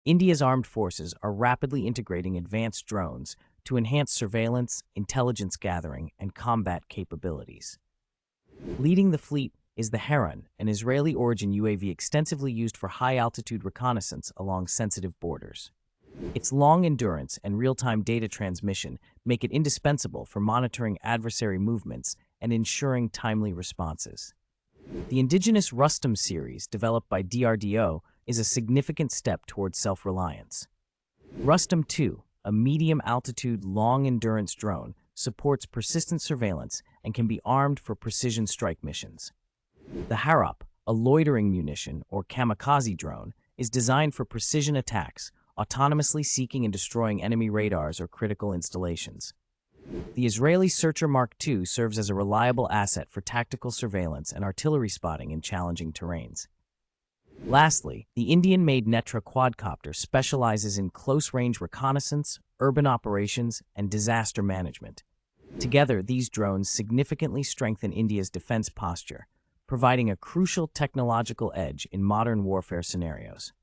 India's armed forces are rapidly integrating advanced drones to enhance surveillance, intelligence gathering, and combat capabilities. Leading the fleet is the Heron, an Israeli-origin UAV extensively used for high-altitude reconnaissance along sensitive borders. Its long endurance and real-time data transmission make it indispensable for monitoring adversary movements and ensuring timely responses. The indigenous Rustam series, developed by DRDO, is a significant step towards self-reliance. Rustam 2, a medium-altitude, long-endurance drone, supports persistent surveillance and can be armed for precision strike missions. The Harop, a loitering munition or kamikaze drone, is designed for precision attacks, autonomously seeking and destroying enemy radars or critical installations. The Israeli Searcher Mark II serves as a reliable asset for tactical surveillance and artillery spotting in challenging terrains. Lastly, the Indian-made Netra quadcopter specializes in close-range reconnaissance, urban operations, and disaster management. Together, these drones significantly strengthen India's defense posture, providing a crucial technological edge in modern warfare scenarios.